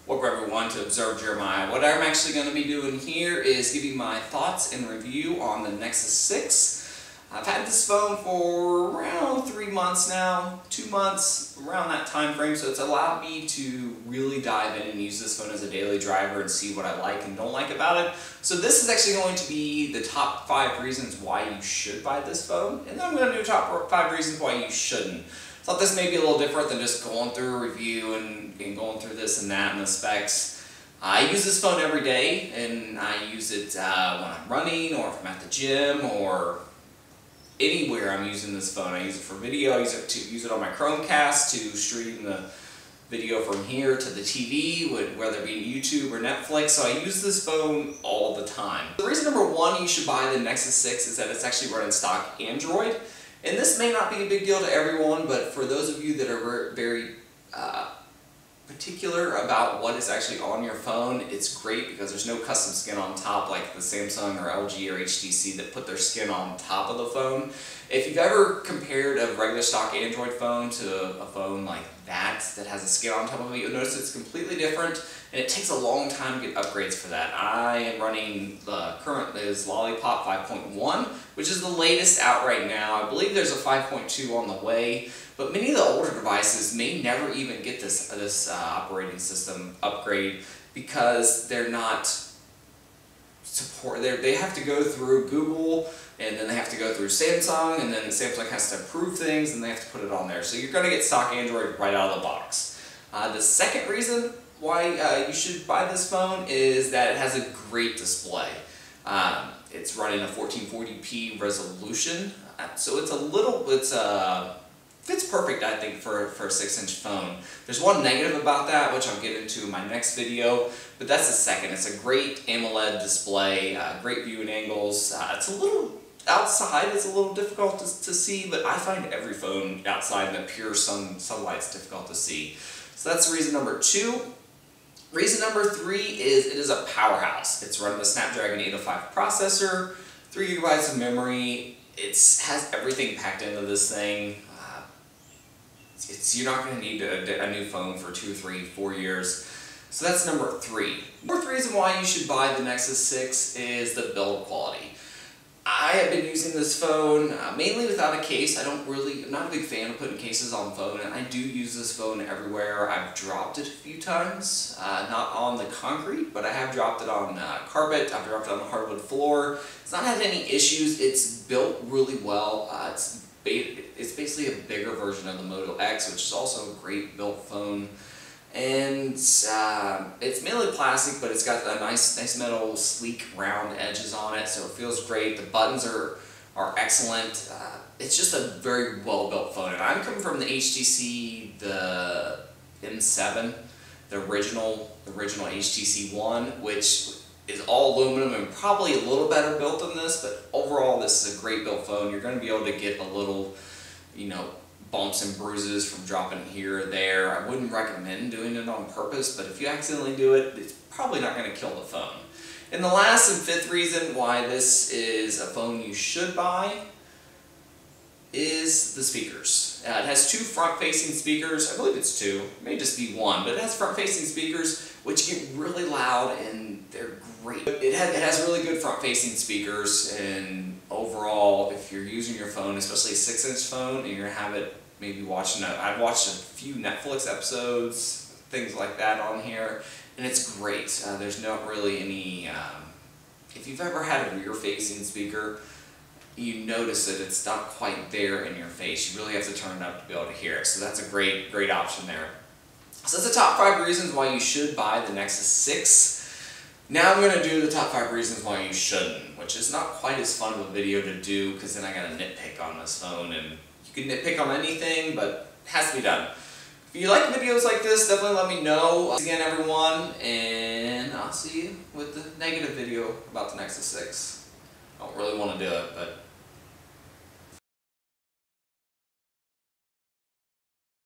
Welcome everyone to Observe Jeremiah. What I'm actually going to be doing here is giving my thoughts and review on the Nexus 6. I've had this phone for around 3 months now, 2 months, around that time frame, so it's allowed me to really dive in and use this phone as a daily driver and see what I like and don't like about it. So this is actually going to be the top 5 reasons why you should buy this phone, and then I'm going to do top 5 reasons why you shouldn't. I thought this may be a little different than just going through a review and going through this and that and the specs. I use this phone every day, and I use it when I'm running, or if I'm at the gym, or anywhere I'm using this phone. I use it for video. I use it on my Chromecast to stream the video from here to the TV, whether it be YouTube or Netflix. So I use this phone all the time. The reason number 1 you should buy the Nexus 6 is that it's actually running stock Android. And this may not be a big deal to everyone, but for those of you that are very particular about what is actually on your phone, it's great because there's no custom skin on top like the Samsung or LG or HTC that put their skin on top of the phone. If you've ever compared a regular stock Android phone to a phone like that has a skin on top of it, you'll notice it's completely different, and it takes a long time to get upgrades for that. I am running the current is Lollipop 5.1, which is the latest out right now. I believe there's a 5.2 on the way, but many of the older devices may never even get this operating system upgrade because they're not they have to go through Google, and then they have to go through Samsung, and then Samsung has to approve things, and they have to put it on there. So you're going to get stock Android right out of the box. The second reason why you should buy this phone is that it has a great display. It's running a 1440p resolution, so fits perfect, I think, for a 6-inch phone. There's one negative about that, which I'll get into in my next video, but that's the second. It's a great AMOLED display, great viewing angles. It's a little outside, it's a little difficult to see, but I find every phone outside in the pure sunlight is difficult to see. So that's reason number 2. Reason number 3 is it is a powerhouse. It's running the Snapdragon 805 processor, 3 GB of memory. It has everything packed into this thing. You're not going to need a new phone for 2, 3, 4 years. So that's number 3. The fourth reason why you should buy the Nexus 6 is the build quality. I have been using this phone mainly without a case. I'm not a big fan of putting cases on phone, and I do use this phone everywhere. I've dropped it a few times, not on the concrete, but I have dropped it on carpet. I've dropped it on the hardwood floor. It's not had any issues. It's built really well. It's basically a bigger version of the Moto X, which is also a great built phone. And it's mainly plastic, but it's got a nice metal, sleek, round edges on it, so it feels great. The buttons are excellent. It's just a very well-built phone. And I'm coming from the HTC, the M7, the original HTC One, which is all aluminum and probably a little better built than this, but overall this is a great built phone. You're going to be able to get a little, bumps and bruises from dropping here or there. I wouldn't recommend doing it on purpose, but if you accidentally do it, it's probably not going to kill the phone. And the last and 5th reason why this is a phone you should buy is the speakers. It has 2 front-facing speakers. I believe it's 2. It may just be 1, but it has front-facing speakers which get really loud, and they're great. It has really good front-facing speakers, and overall, if you're using your phone, especially a 6-inch phone, and you're gonna have it maybe watching I've watched a few Netflix episodes, things like that on here, and it's great. There's not really any, if you've ever had a rear-facing speaker, you notice that it's not quite there in your face. You really have to turn it up to be able to hear it. So that's a great option there. So that's the top 5 reasons why you should buy the Nexus 6. Now I'm going to do the top 5 reasons why you shouldn't, which is not quite as fun of a video to do because then I got to nitpick on this phone, and you can nitpick on anything, but it has to be done. If you like videos like this, definitely let me know. Thanks again, everyone, and I'll see you with the negative video about the Nexus 6. I don't really want to do it, but